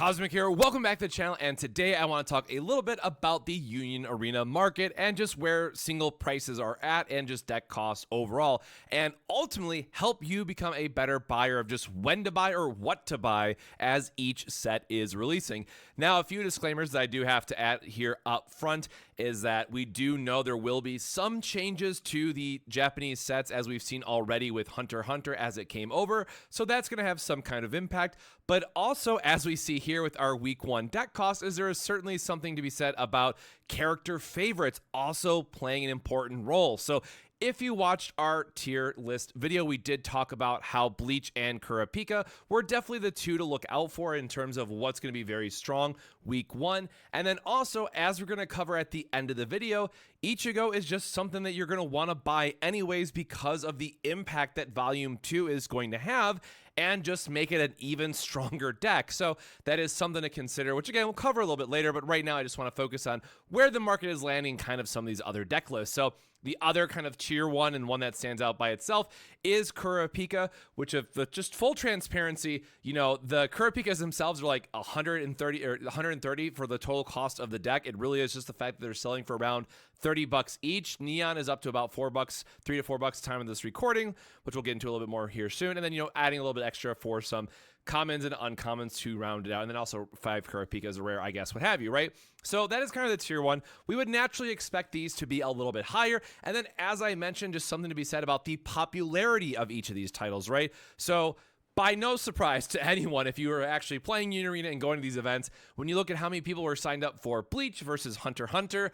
Cosmic here, welcome back to the channel, and today I want to talk a little bit about the Union Arena market and just where single prices are at and just deck costs overall, and ultimately help you become a better buyer of just when to buy or what to buy as each set is releasing. Now, a few disclaimers that I do have to add here up front is that we do know there will be some changes to the Japanese sets as we've seen already with Hunter x Hunter as it came over, so that's going to have some kind of impact, but also as we see here with our week 1 deck cost is there is certainly something to be said about character favorites also playing an important role. So if you watched our tier list video, we did talk about how Bleach and Kurapika were definitely the two to look out for in terms of what's going to be very strong week 1. And then also, as we're going to cover at the end of the video, Ichigo is just something that you're going to want to buy anyways because of the impact that Volume 2 is going to have and just make it an even stronger deck. So that is something to consider, which again, we'll cover a little bit later, but right now I just want to focus on where the market is landing kind of some of these other deck lists. So the other kind of tier 1 and one that stands out by itself is Kurapika, which of just full transparency, you know, the Kurapikas themselves are like 130 for the total cost of the deck. It really is just the fact that they're selling for around $30 each. Neon is up to about $4, $3 to $4 time of this recording, which we'll get into a little bit more here soon. And then, you know, adding a little bit extra for some commons and uncommons to round it out. And then also 5 Kurapikas, a rare, I guess, what have you, right? So that is kind of the tier 1. We would naturally expect these to be a little bit higher. And then, as I mentioned, just something to be said about the popularity of each of these titles, right? So by no surprise to anyone, if you are actually playing Union Arena and going to these events, when you look at how many people were signed up for Bleach versus Hunter x Hunter,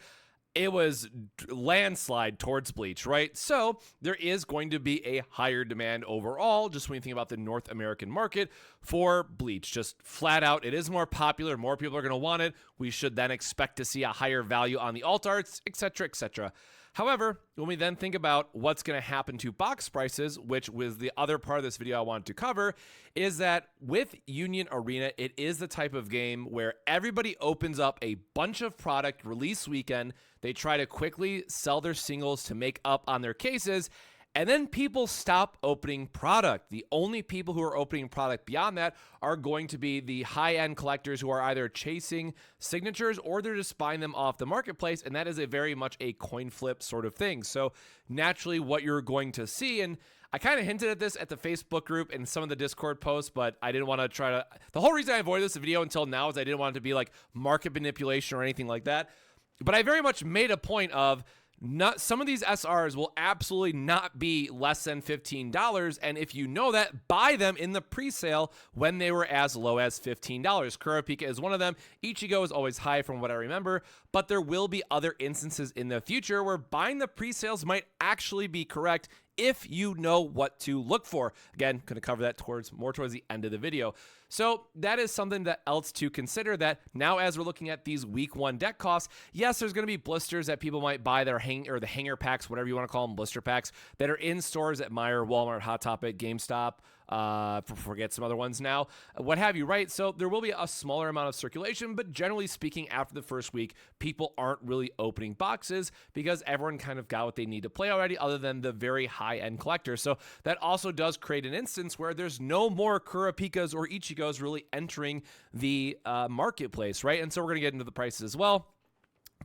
it was landslide towards Bleach, right? So there is going to be a higher demand overall, just when you think about the North American market for Bleach. Just flat out, it is more popular, more people are going to want it. We should then expect to see a higher value on the alt arts, etc., etc. However, when we then think about what's going to happen to box prices, which was the other part of this video I wanted to cover, is that with Union Arena, it is the type of game where everybody opens up a bunch of product release weekend. They try to quickly sell their singles to make up on their cases, and then people stop opening product. The only people who are opening product beyond that are going to be the high-end collectors who are either chasing signatures or they're just buying them off the marketplace, and that is a very much a coin flip sort of thing. So naturally what you're going to see, and I kind of hinted at this at the Facebook group and some of the Discord posts, but I didn't want to try to... The whole reason I avoided this video until now is I didn't want it to be like market manipulation or anything like that. But I very much made a point of some of these SRs will absolutely not be less than $15, and if you know that, buy them in the pre-sale when they were as low as $15. Kurapika is one of them. Ichigo is always high from what I remember, but there will be other instances in the future where buying the pre-sales might actually be correct if you know what to look for. Again, going to cover that more towards the end of the video. So that is something that else to consider, that now as we're looking at these week 1 deck costs, yes, there's going to be blisters that people might buy that are the hanger packs, whatever you want to call them, blister packs, that are in stores at Meijer, Walmart, Hot Topic, GameStop, forget some other ones now, what have you, right? So there will be a smaller amount of circulation, but generally speaking, after the first week, people aren't really opening boxes because everyone kind of got what they need to play already, other than the very high-end collectors. So that also does create an instance where there's no more Kurapikas or Ichigos really entering the marketplace, right? And so we're going to get into the prices as well.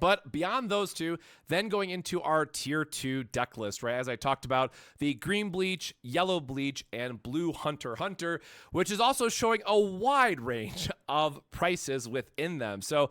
But beyond those two, then going into our tier 2 deck list, right? As I talked about, the green Bleach, yellow Bleach, and blue Hunter x Hunter, which is also showing a wide range of prices within them. So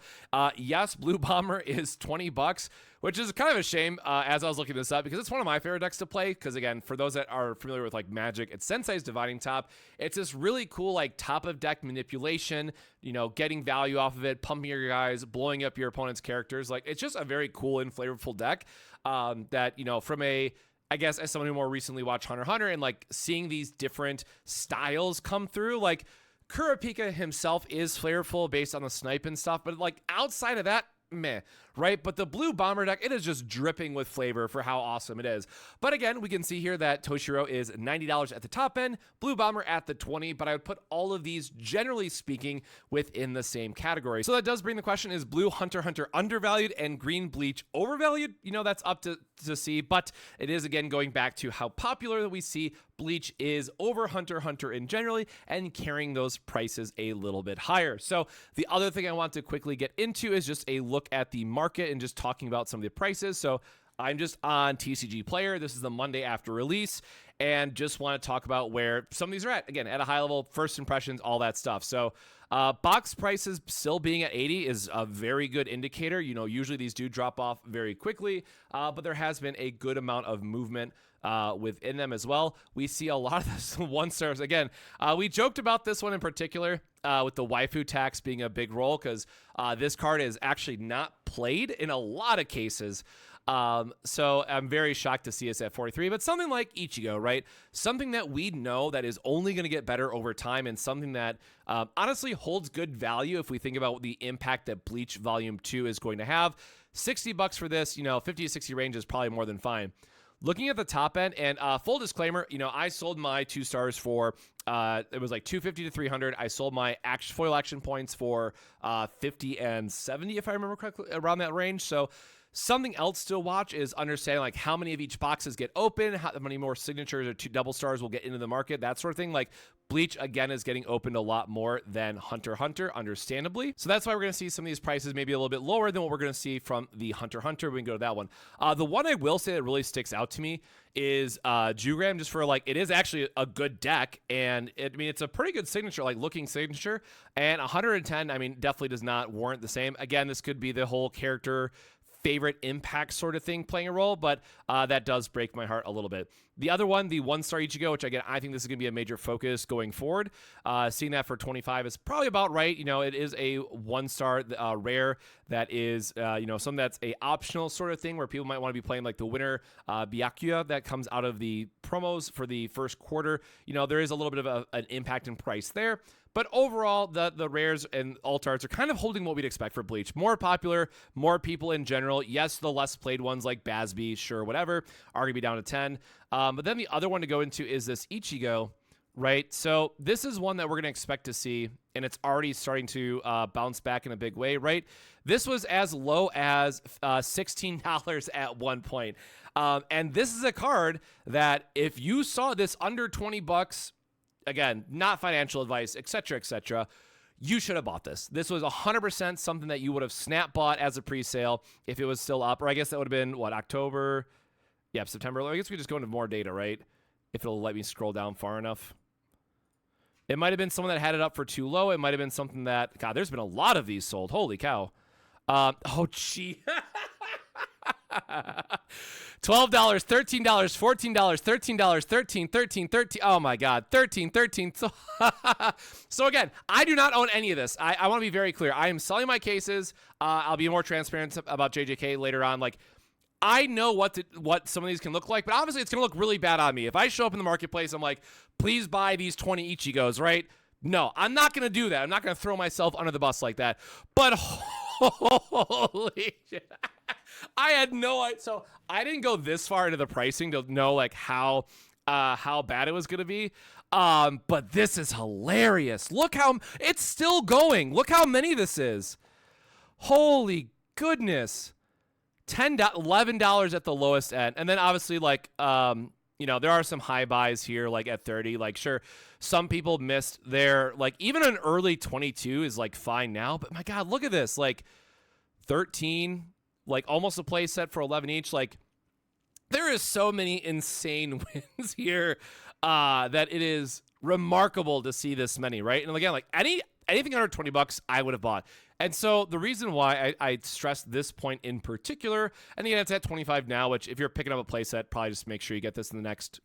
yes, Blue Bomber is $20, which is kind of a shame as I was looking this up, because it's one of my favorite decks to play. Because again, for those that are familiar with like Magic, it's Sensei's Dividing Top. It's this really cool like top of deck manipulation, you know, getting value off of it, pumping your guys, blowing up your opponent's characters. Like, it's just a very cool and flavorful deck that, you know, from a, I guess as someone who more recently watched Hunter x Hunter and like seeing these different styles come through, like Kurapika himself is flavorful based on the snipe and stuff, but like outside of that, meh, right? But the blue bomber deck, it is just dripping with flavor for how awesome it is. But again, we can see here that Toshiro is $90 at the top end, blue bomber at the 20, but I would put all of these, generally speaking, within the same category. So that does bring the question, is blue Hunter x Hunter undervalued and green Bleach overvalued? You know, that's up to see, but it is again going back to how popular that we see Bleach is over Hunter x Hunter in generally and carrying those prices a little bit higher. So the other thing I want to quickly get into is just a look at the market and just talking about some of the prices. So I'm just on TCG Player. This is the Monday after release, and just want to talk about where some of these are at. Again, at a high level, first impressions, all that stuff. So box prices still being at 80 is a very good indicator. You know, usually these do drop off very quickly, but there has been a good amount of movement within them as well. We see a lot of this one stars. Again, we joked about this one in particular with the waifu tax being a big role, because this card is actually not played in a lot of cases. So I'm very shocked to see us at 43, but something like Ichigo, right? Something that we know that is only going to get better over time, and something that honestly holds good value if we think about the impact that Bleach Volume 2 is going to have. $60 for this, you know, 50 to 60 range is probably more than fine. Looking at the top end, and full disclaimer, you know, I sold my 2 stars for, it was like 250 to 300. I sold my foil action points for 50 and 70, if I remember correctly, around that range. So something else to watch is understanding like how many of each boxes get open, how many more signatures or 2 double stars will get into the market, that sort of thing. Like Bleach, again, is getting opened a lot more than Hunter x Hunter, understandably. So that's why we're going to see some of these prices maybe a little bit lower than what we're going to see from the Hunter x Hunter. We can go to that one. The one I will say that really sticks out to me is Jugram, just for like, it is actually a good deck, and I mean, it's a pretty good signature, like looking signature, and 110, I mean, definitely does not warrant the same. Again, this could be the whole character favorite impact sort of thing playing a role, but that does break my heart a little bit. The other one, the 1-star Ichigo, which again, I think this is going to be a major focus going forward. Seeing that for 25 is probably about right. You know, it is a 1-star rare that is, you know, something that's a optional sort of thing where people might want to be playing like the winner Byakuya that comes out of the promos for the first quarter. You know, there is a little bit of an impact in price there. But overall, the rares and alt arts are kind of holding what we'd expect for Bleach. More popular, more people in general. Yes, the less played ones like Basby, sure, whatever, are going to be down to 10. But then the other one to go into is this Ichigo, right? So this is one that we're going to expect to see, and it's already starting to bounce back in a big way, right? This was as low as $16 at one point. And this is a card that if you saw this under 20 bucks, again, not financial advice, etc., you should have bought this. This was 100% something that you would have snap bought as a pre-sale if it was still up, or I guess that would have been, what, October? Yep, September. I guess we just go into more data, right? If it'll let me scroll down far enough. It might have been someone that had it up for too low. It might have been something that, God, there's been a lot of these sold. Holy cow. Oh, gee. $12, $13, $14, $13, $13, $13. Oh my God, 13. So again, I do not own any of this. I want to be very clear. I am selling my cases. I'll be more transparent about JJK later on. Like, I know what some of these can look like, but obviously it's going to look really bad on me. If I show up in the marketplace, I'm like, please buy these 20 Ichigos, right? No, I'm not going to do that. I'm not going to throw myself under the bus like that. But holy shit. I had no idea. So I didn't go this far into the pricing to know like how bad it was going to be. But this is hilarious. Look how it's still going. Look how many this is. Holy goodness. $11 at the lowest end. And then obviously like, you know, there are some high buys here, like at 30, like sure. Some people missed their, like even an early 22 is like fine now, but my God, look at this. Like 13, like almost a play set for 11 each. Like there is so many insane wins here that it is remarkable to see this many, right? And again, like anything under 20 bucks, I would have bought. And so the reason why I stress this point in particular, and again, it's at 25 now, which if you're picking up a playset, probably just make sure you get this in the next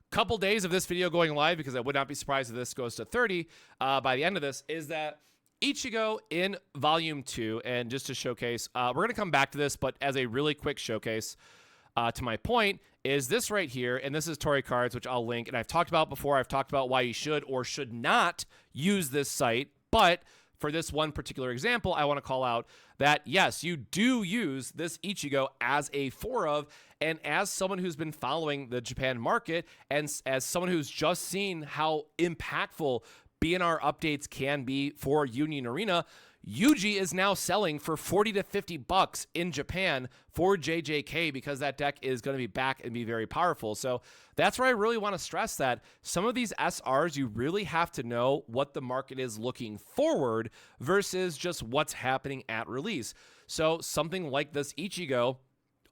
couple days of this video going live, because I would not be surprised if this goes to 30 by the end of this, is that Ichigo in Volume 2, and just to showcase, we're going to come back to this, but as a really quick showcase to my point, is this right here, and this is Torii Cards, which I'll link, and I've talked about before. I've talked about why you should or should not use this site, but for this one particular example, I want to call out that, yes, you do use this Ichigo as a 4 of, and as someone who's been following the Japan market, and as someone who's just seen how impactful BNR updates can be for Union Arena, Yuji is now selling for 40 to 50 bucks in Japan for JJK because that deck is going to be back and be very powerful. So that's where I really want to stress that some of these SRs, you really have to know what the market is looking forward versus just what's happening at release. So something like this Ichigo,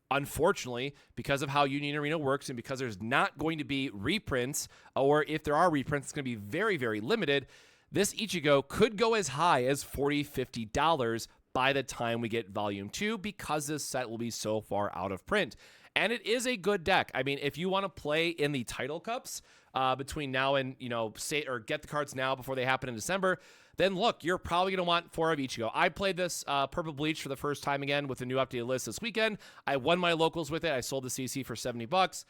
unfortunately, because of how Union Arena works and because there's not going to be reprints, or if there are reprints, it's going to be very, very limited. This Ichigo could go as high as $40, $50 by the time we get Volume 2 because this set will be so far out of print. And it is a good deck. I mean, if you want to play in the Title Cups between now and, say, or get the cards now before they happen in December, then look, you're probably going to want 4 of Ichigo. I played this Purple Bleach for the first time again with a new updated list this weekend. I won my locals with it. I sold the CC for 70 bucks.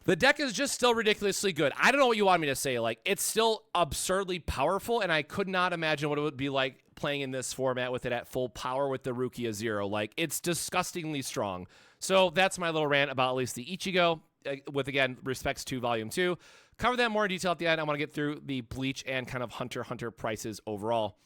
The deck is just still ridiculously good. I don't know what you want me to say. Like, it's still absurdly powerful, and I could not imagine what it would be like playing in this format with it at full power with the Rukia Zero. Like, it's disgustingly strong. So that's my little rant about at least the Ichigo, with, again, respects to Volume 2. Cover that more in detail at the end. I want to get through the Bleach and kind of Hunter x Hunter prices overall.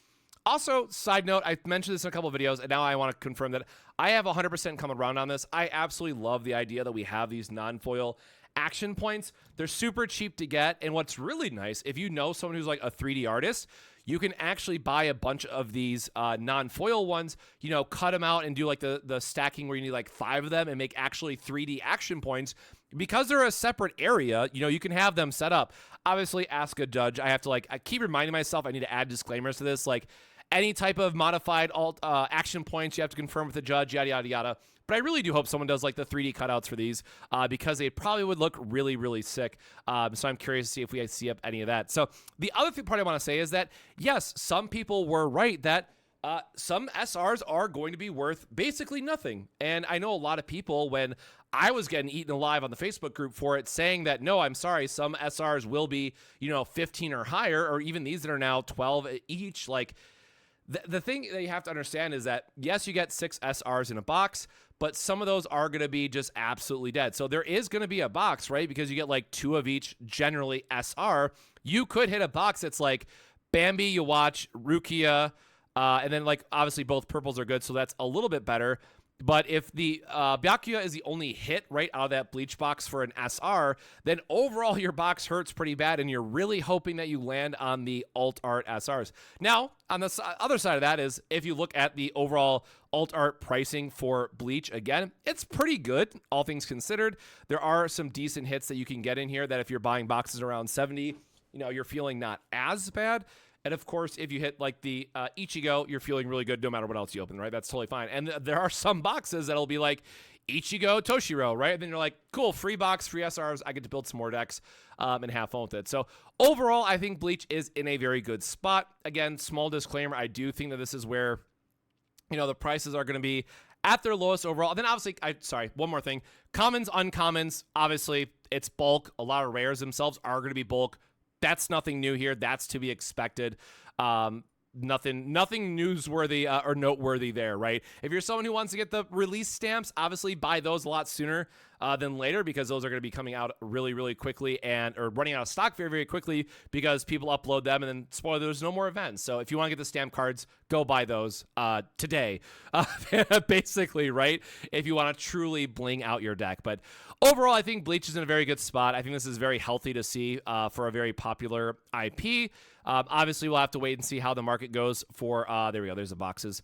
Also, side note, I mentioned this in a couple of videos, and now I want to confirm that I have 100% come around on this. I absolutely love the idea that we have these non-foil action points. They're super cheap to get, and what's really nice, if you know someone who's like a 3D artist, you can actually buy a bunch of these non-foil ones, cut them out and do like the stacking where you need like 5 of them and make actually 3D action points. Because they're a separate area, you can have them set up. Obviously, ask a judge. I have to I keep reminding myself I need to add disclaimers to this, like any type of modified action points you have to confirm with the judge, yada, yada, yada. But I really do hope someone does like the 3D cutouts for these because they probably would look really, really sick. So I'm curious to see if we see up any of that. So the other part I want to say is that, yes, some people were right that some SRs are going to be worth basically nothing. And I know a lot of people, when I was getting eaten alive on the Facebook group for it, saying that, no, I'm sorry, some SRs will be, 15 or higher, or even these that are now 12 each. Like, the thing that you have to understand is that, yes, you get 6 SRs in a box, but some of those are going to be just absolutely dead. So there is going to be a box, right? Because you get like 2 of each, generally SR. You could hit a box that's like Bambi, you watch Rukia, and then like obviously both purples are good, so that's a little bit better. But if the Byakuya is the only hit right out of that Bleach box for an SR, then overall your box hurts pretty bad, and you're really hoping that you land on the alt art SRs. Now, on the other side of that is, if you look at the overall alt art pricing for Bleach, again, it's pretty good, all things considered. There are some decent hits that you can get in here that if you're buying boxes around 70, you're feeling not as bad. And of course, if you hit like the Ichigo, you're feeling really good no matter what else you open, right? That's totally fine. And there are some boxes that'll be like Ichigo Toshiro, right? And then you're like, cool, free box, free SRs. I get to build some more decks and have fun with it. So overall, I think Bleach is in a very good spot. Again, small disclaimer, I do think that this is where, the prices are going to be at their lowest overall. And then obviously, one more thing. Commons, uncommons, obviously, it's bulk. A lot of rares themselves are going to be bulk. That's nothing new here. That's to be expected. Nothing newsworthy or noteworthy there, right? If you're someone who wants to get the release stamps, obviously buy those a lot sooner than later, because those are going to be coming out really, really quickly or running out of stock very, very quickly because people upload them, and then spoiler, there's no more events. So if you want to get the stamp cards, go buy those today, basically, right? If you want to truly bling out your deck. But overall, I think Bleach is in a very good spot. I think this is very healthy to see for a very popular IP. Obviously, we'll have to wait and see how the market goes for, there we go, there's the boxes,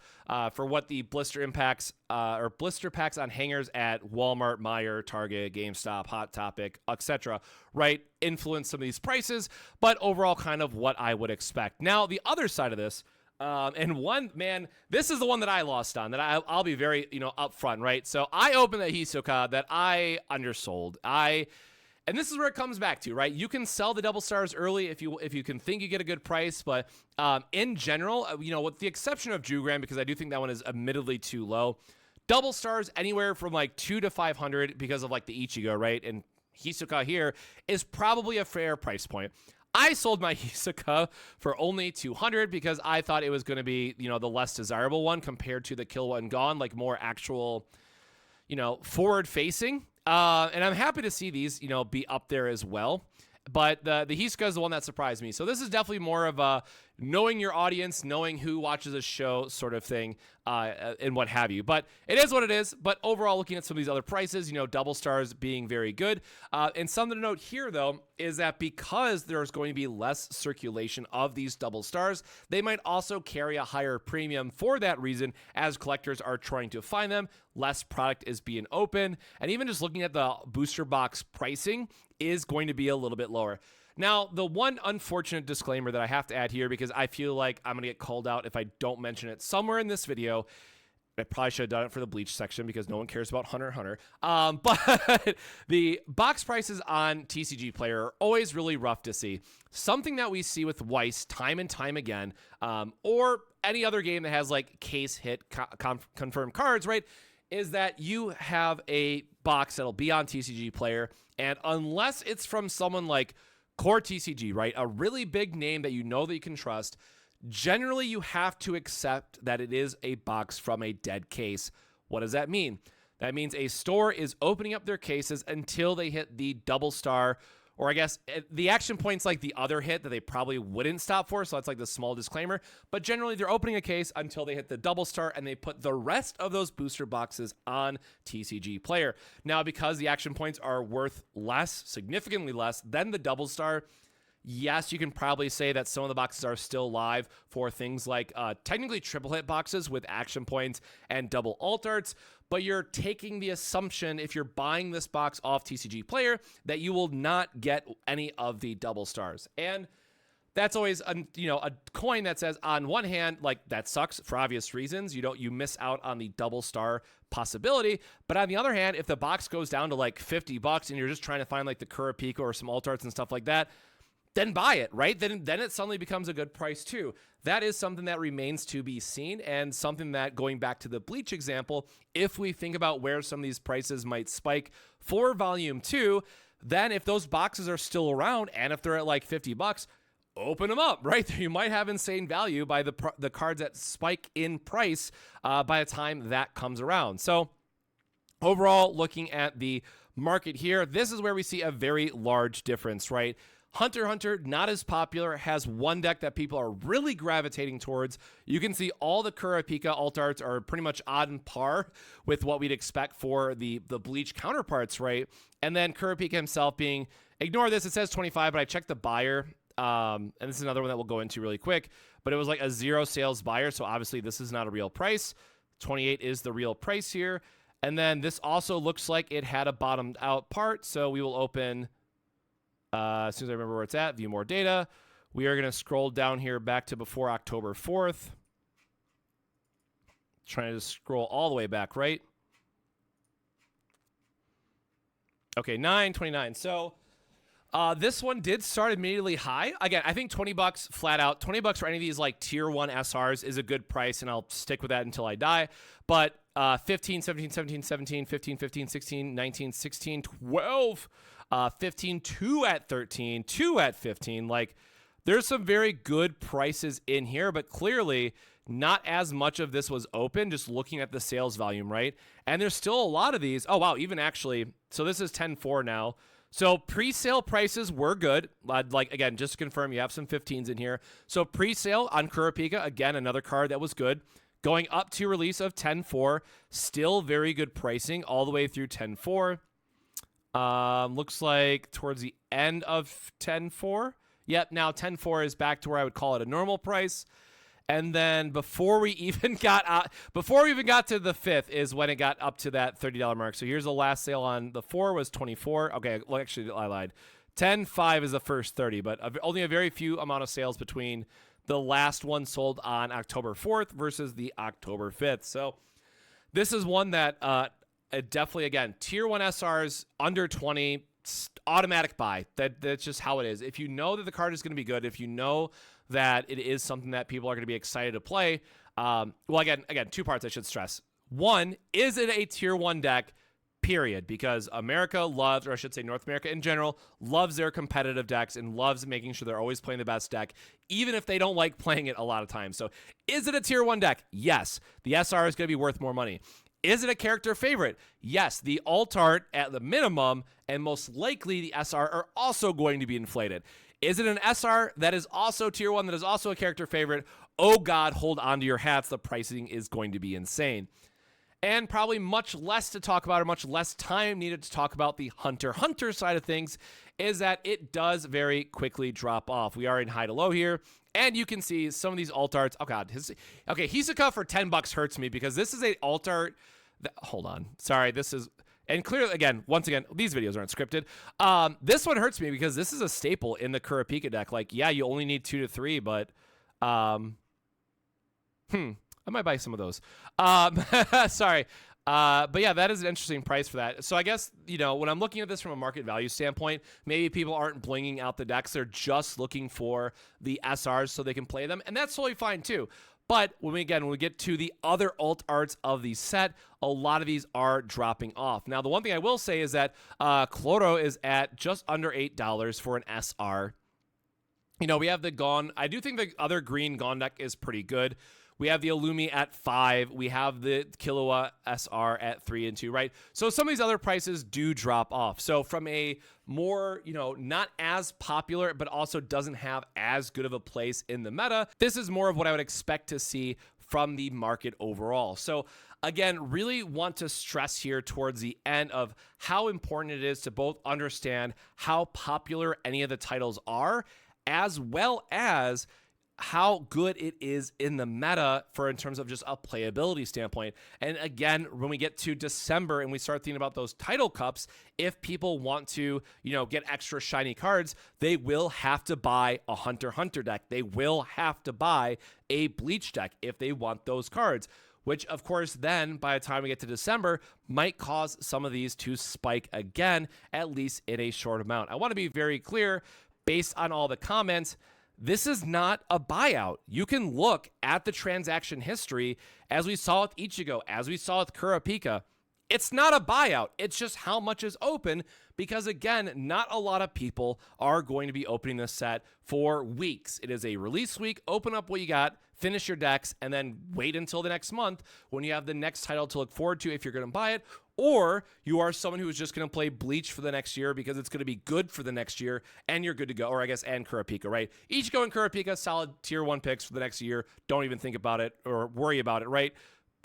for what the blister impacts or blister packs on hangers at Walmart, Meijer, Target, GameStop, Hot Topic, etc., right, influence some of these prices, but overall kind of what I would expect. Now, the other side of this, this is the one that I lost on, that I'll be very, upfront, right? So I opened a Hisoka that I undersold. And this is where it comes back to, right? You can sell the double stars early if you can think you get a good price, but in general, with the exception of Jugram, because I do think that one is admittedly too low, double stars anywhere from like 200 to 500 because of like the Ichigo, right? And Hisoka here is probably a fair price point. I sold my Hisoka for only 200 because I thought it was going to be, the less desirable one compared to the Kill One Gone, like more actual, forward facing. And I'm happy to see these, be up there as well. But the Hiska is the one that surprised me. So this is definitely more of a knowing your audience, knowing who watches a show sort of thing, and what have you. But it is what it is. But overall, looking at some of these other prices, double stars being very good. And something to note here, though, is that because there's going to be less circulation of these double stars, they might also carry a higher premium for that reason as collectors are trying to find them. Less product is being open. And even just looking at the booster box pricing is going to be a little bit lower. Now, the one unfortunate disclaimer that I have to add here, because I feel like I'm going to get called out if I don't mention it somewhere in this video. I probably should have done it for the Bleach section because no one cares about Hunter x Hunter. But the box prices on TCG Player are always really rough to see. Something that we see with Weiss time and time again, or any other game that has like case hit confirmed cards, right, is that you have a box that'll be on TCG Player, and unless it's from someone like Core TCG, right, a really big name that you know that you can trust, generally you have to accept that it is a box from a dead case. What does that mean? That means a store is opening up their cases until they hit the double star, or I guess the action point's like the other hit that they probably wouldn't stop for, so that's like the small disclaimer. But generally, they're opening a case until they hit the double star, and they put the rest of those booster boxes on TCG Player. Now, because the action points are worth less, significantly less than the double star, yes, you can probably say that some of the boxes are still live for things like technically triple hit boxes with action points and double alt arts, but you're taking the assumption if you're buying this box off TCG Player that you will not get any of the double stars. And that's always a coin that says, on one hand, like, that sucks for obvious reasons. You miss out on the double star possibility. But on the other hand, if the box goes down to like $50 and you're just trying to find like the Kurapika or some alt arts and stuff like that, then buy it, right? Then it suddenly becomes a good price too. That is something that remains to be seen, and something that, going back to the Bleach example, if we think about where some of these prices might spike for Volume 2, then if those boxes are still around and if they're at like $50, open them up, right? You might have insane value by the cards that spike in price by the time that comes around. So overall, looking at the market here, this is where we see a very large difference, right? Hunter x Hunter, not as popular, has one deck that people are really gravitating towards. You can see all the Kurapika alt arts are pretty much on par with what we'd expect for the Bleach counterparts, right? And then Kurapika himself being, ignore this, it says 25, but I checked the buyer, and this is another one that we'll go into really quick, but it was like a 0 sales buyer, so obviously this is not a real price. 28 is the real price here. And then this also looks like it had a bottomed out part, so we will open... as soon as I remember where it's at, view more data. We are going to scroll down here back to before October 4th. Trying to scroll all the way back, right? Okay, 9/29. So this one did start immediately high. Again, I think $20 flat out. $20 for any of these like tier 1 SRs is a good price, and I'll stick with that until I die. But 15, 17, 17, 17, 15, 15, 16, 19, 16, 12... 15, 2 at 13, 2 at 15. Like, there's some very good prices in here, but clearly not as much of this was open, just looking at the sales volume, right? And there's still a lot of these. Oh, wow, even actually, so this is 10-4 now. So pre-sale prices were good. Like, again, just to confirm, you have some 15s in here. So pre-sale on Kurapika, again, another card that was good. Going up to release of 10-4, still very good pricing all the way through 10-4. Looks like towards the end of 10-4. Yep, now 10-4 is back to where I would call it a normal price. And then before we even got to the 5th is when it got up to that $30 mark. So here's the last sale on the 4 was 24. Okay, well, actually I lied. 10-5 is the first 30, but only a very few amount of sales between the last one sold on October 4th versus the October 5th. So this is one that definitely, again, tier 1 SRs under 20, automatic buy. That's just how it is. If you know that the card is going to be good, if you know that it is something that people are going to be excited to play, well, again, 2 parts I should stress. One, is it a tier 1 deck? Period. Because America loves, or I should say North America in general, loves their competitive decks and loves making sure they're always playing the best deck, even if they don't like playing it a lot of times. So is it a tier 1 deck? Yes. The SR is going to be worth more money. Is it a character favorite? Yes, the alt art at the minimum, and most likely the SR are also going to be inflated. Is it an SR that is also tier 1, that is also a character favorite? Oh God, hold on to your hats. The pricing is going to be insane. And probably much less to talk about, or much less time needed to talk about the Hunter x Hunter side of things, is that it does very quickly drop off. We are in high to low here, and you can see some of these alt arts. Oh God, okay, Hisoka for $10 hurts me because this is a alt art. Hold on, sorry, this is, and clearly, again, once again, these videos aren't scripted. This one hurts me because this is a staple in the Kurapika deck. Like, yeah, you only need 2 to 3, but I might buy some of those. Sorry. But yeah, that is an interesting price for that. So I guess, you know, when I'm looking at this from a market value standpoint, maybe people aren't blinging out the decks. They're just looking for the SRs so they can play them. And that's totally fine too. But when we get to the other alt arts of the set, a lot of these are dropping off. Now, the one thing I will say is that Cloro is at just under $8 for an SR. You know, we have the Gon. I do think the other green Gon deck is pretty good. We have the Illumi at 5. We have the Killua SR at 3 and 2, right? So some of these other prices do drop off. So from a more, you know, not as popular, but also doesn't have as good of a place in the meta, this is more of what I would expect to see from the market overall. So again, really want to stress here towards the end of how important it is to both understand how popular any of the titles are, as well as how good it is in the meta for in terms of just a playability standpoint. And again, when we get to December and we start thinking about those title cups, if people want to, you know, get extra shiny cards, they will have to buy a Hunter x Hunter deck. They will have to buy a Bleach deck if they want those cards, which of course then by the time we get to December might cause some of these to spike again, at least in a short amount. I want to be very clear based on all the comments. This is not a buyout. You can look at the transaction history as we saw with Ichigo, as we saw with Kurapika. It's not a buyout. It's just how much is open because, again, not a lot of people are going to be opening this set for weeks. It is a release week. Open up what you got, finish your decks, and then wait until the next month when you have the next title to look forward to if you're going to buy it. Or you are someone who is just going to play Bleach for the next year because it's going to be good for the next year and you're good to go. Or I guess, and Kurapika, right? Ichigo and Kurapika, solid tier 1 picks for the next year. Don't even think about it or worry about it, right?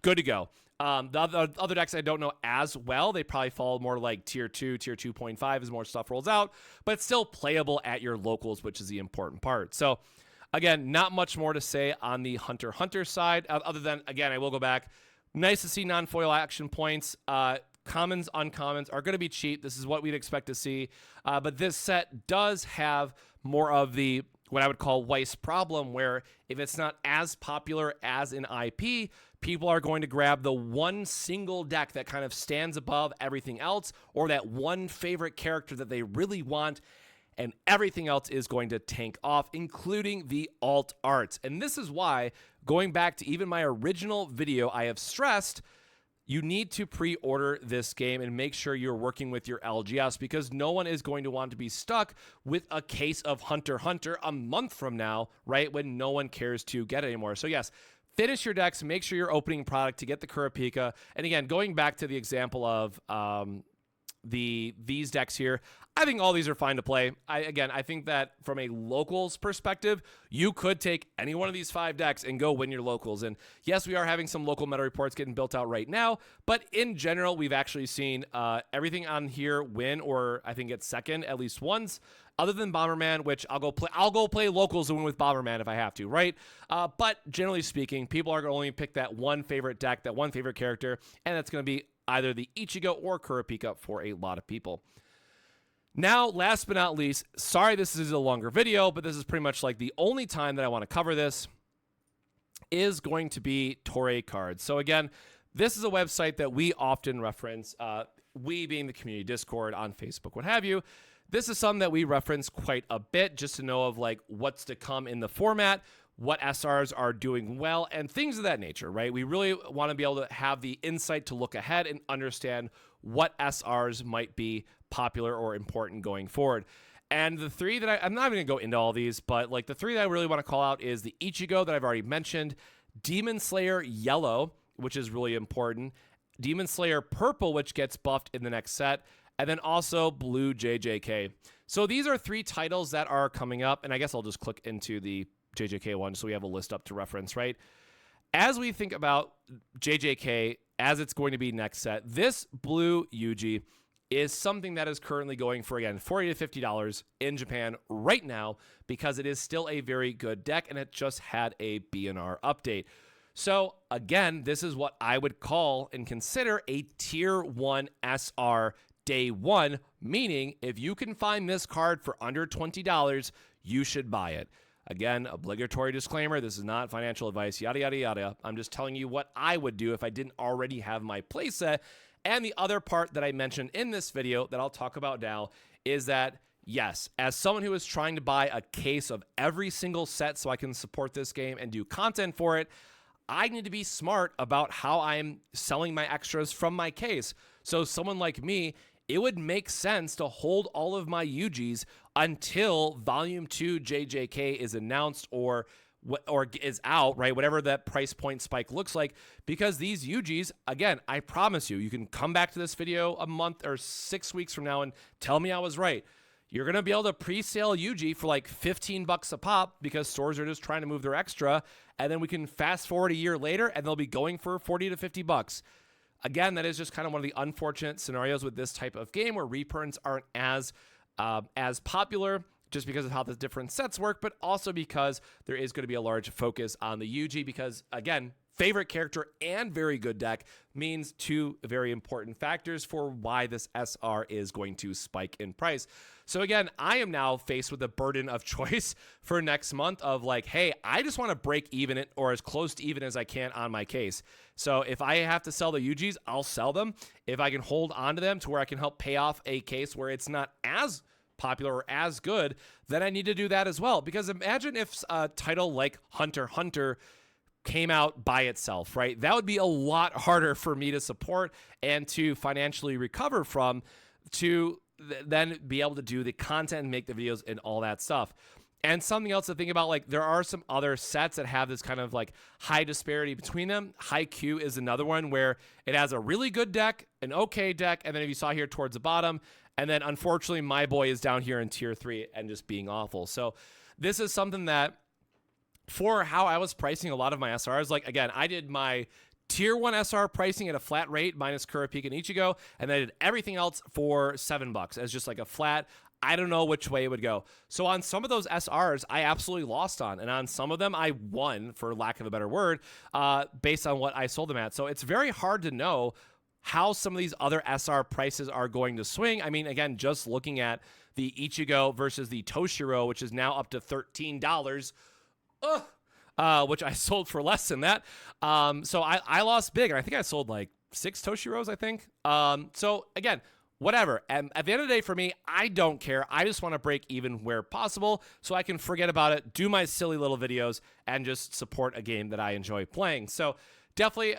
Good to go. The other decks I don't know as well. They probably fall more like tier 2, tier 2.5 as more stuff rolls out. But it's still playable at your locals, which is the important part. So again, not much more to say on the Hunter x Hunter side. Other than, again, I will go back. Nice to see non-foil action points. Commons, uncommons are going to be cheap. This is what we'd expect to see. But this set does have more of the, what I would call Weiss problem, where if it's not as popular as an IP, people are going to grab the one single deck that kind of stands above everything else, or that one favorite character that they really want, and everything else is going to tank off, including the alt arts. And this is why, going back to even my original video, I have stressed you need to pre-order this game and make sure you're working with your LGS, because no one is going to want to be stuck with a case of Hunter x Hunter a month from now, right, when no one cares to get it anymore. So yes, finish your decks, make sure you're opening product to get the Kurapika. And again, going back to the example of these decks here, I think all these are fine to play. I think that from a locals perspective, you could take any one of these 5 decks and go win your locals. And yes, we are having some local meta reports getting built out right now, but in general, we've actually seen everything on here win, or I think it's second at least once, other than Bomberman, which I'll go play locals and win with Bomberman if I have to, right? But generally speaking, people are going to only pick that one favorite deck, that one favorite character, and that's going to be either the Ichigo or Kurapika for a lot of people. Now, last but not least, sorry this is a longer video, but this is pretty much like the only time that I want to cover this, is going to be Toray cards. So again, this is a website that we often reference, we being the community Discord on Facebook, what have you. This is something that we reference quite a bit just to know of like what's to come in the format, what SRs are doing well, and things of that nature, right? We really want to be able to have the insight to look ahead and understand what SRs might be popular or important going forward. And the 3 that I'm not even going to go into all these, but like the 3 that I really want to call out is the Ichigo that I've already mentioned, Demon Slayer Yellow, which is really important, Demon Slayer Purple, which gets buffed in the next set, and then also Blue JJK. So these are 3 titles that are coming up, and I guess I'll just click into the JJK one so we have a list up to reference, right? As we think about JJK as it's going to be next set, this Blue Yuji is something that is currently going for, again, $40 to $50 in Japan right now because it is still a very good deck and it just had a BNR update. So again, this is what I would call and consider a tier 1 SR day 1, meaning if you can find this card for under $20, you should buy it. Again, obligatory disclaimer, this is not financial advice, yada, yada, yada. I'm just telling you what I would do if I didn't already have my playset. And the other part that I mentioned in this video that I'll talk about now is that, yes, as someone who is trying to buy a case of every single set so I can support this game and do content for it, I need to be smart about how I'm selling my extras from my case. So someone like me, it would make sense to hold all of my UGs until Volume 2 JJK is announced or is out, right? Whatever that price point spike looks like, because these UGs, again, I promise you, you can come back to this video a month or 6 weeks from now and tell me I was right. You're going to be able to pre-sale UG for like $15 a pop because stores are just trying to move their extra. And then we can fast forward a year later and they'll be going for 40 to $50. Again, that is just kind of one of the unfortunate scenarios with this type of game where reprints aren't as popular just because of how the different sets work, but also because there is going to be a large focus on the UG because, again, favorite character and very good deck means 2 very important factors for why this SR is going to spike in price. So again, I am now faced with the burden of choice for next month of like, hey, I just want to break even it or as close to even as I can on my case. So if I have to sell the UGs, I'll sell them. If I can hold on to them to where I can help pay off a case where it's not as popular or as good, then I need to do that as well. Because imagine if a title like Hunter x Hunter came out by itself, right? That would be a lot harder for me to support and to financially recover from to then be able to do the content and make the videos and all that stuff. And something else to think about, like there are some other sets that have this kind of like high disparity between them. Haikyuu is another one where it has a really good deck, an okay deck, and then if you saw here towards the bottom, and then unfortunately my boy is down here in tier 3 and just being awful. So this is something that for how I was pricing a lot of my SRs, like again, I did my tier 1 SR pricing at a flat rate minus Kurapika and Ichigo, and I did everything else for $7 as just like a flat. I don't know which way it would go. So on some of those SRs, I absolutely lost on, and on some of them, I won, for lack of a better word, based on what I sold them at. So it's very hard to know how some of these other SR prices are going to swing. I mean, again, just looking at the Ichigo versus the Toshiro, which is now up to $13, which I sold for less than that. So I lost big, and I think I sold like 6 Toshiros, I think. So again, whatever. And at the end of the day, for me, I don't care. I just want to break even where possible so I can forget about it, do my silly little videos, and just support a game that I enjoy playing. So definitely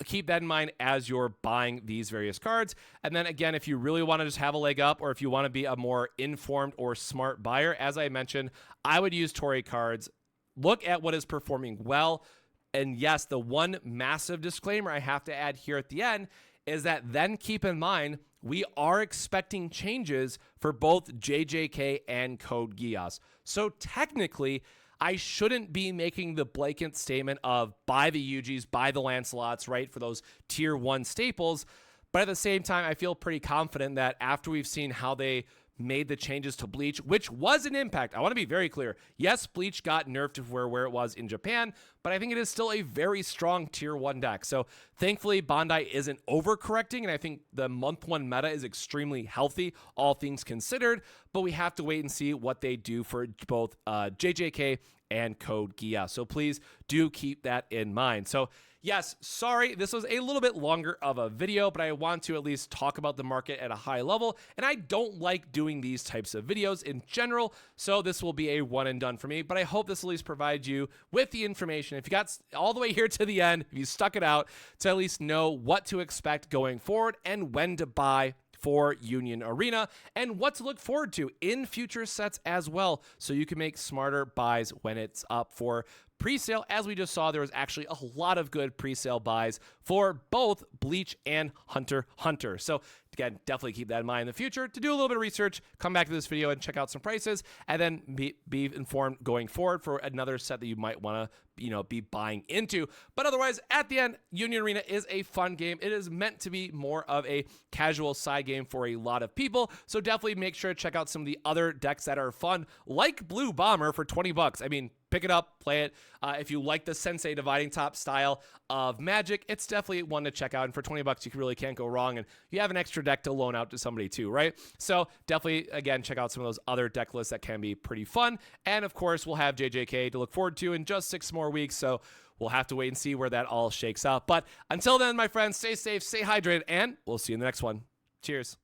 keep that in mind as you're buying these various cards. And then again, if you really want to just have a leg up, or if you want to be a more informed or smart buyer, as I mentioned, I would use Torii cards. Look at what is performing well. And yes, the one massive disclaimer I have to add here at the end is that then keep in mind, we are expecting changes for both JJK and Code Geass. So technically, I shouldn't be making the blanket statement of buy the UGs, buy the Lancelots, right, for those tier 1 staples. But at the same time, I feel pretty confident that after we've seen how they made the changes to Bleach, which was an impact. I want to be very clear. Yes, Bleach got nerfed to where it was in Japan, but I think it is still a very strong tier 1 deck. So thankfully, Bandai isn't overcorrecting, and I think the month 1 meta is extremely healthy, all things considered, but we have to wait and see what they do for both JJK and Code Geass. So please do keep that in mind. So yes, sorry, this was a little bit longer of a video, but I want to at least talk about the market at a high level, and I don't like doing these types of videos in general, so this will be a one and done for me, but I hope this at least provides you with the information. If you got all the way here to the end, if you stuck it out, to at least know what to expect going forward and when to buy for Union Arena and what to look forward to in future sets as well, so you can make smarter buys when it's up for pre-sale. As we just saw, there was actually a lot of good pre-sale buys for both Bleach and Hunter x Hunter. So again, definitely keep that in mind in the future. To do a little bit of research, come back to this video and check out some prices, and then be informed going forward for another set that you might want to be buying into. But otherwise, at the end, Union Arena is a fun game. It is meant to be more of a casual side game for a lot of people. So definitely make sure to check out some of the other decks that are fun, like Blue Bomber for 20 bucks. I mean, pick it up, play it. If you like the Sensei Dividing Top style of Magic, it's definitely one to check out. And for 20 bucks, you really can't go wrong. And you have an extra deck to loan out to somebody too, right? So definitely, again, check out some of those other deck lists that can be pretty fun. And of course, we'll have JJK to look forward to in just 6 more weeks. So we'll have to wait and see where that all shakes out. But until then, my friends, stay safe, stay hydrated, and we'll see you in the next one. Cheers.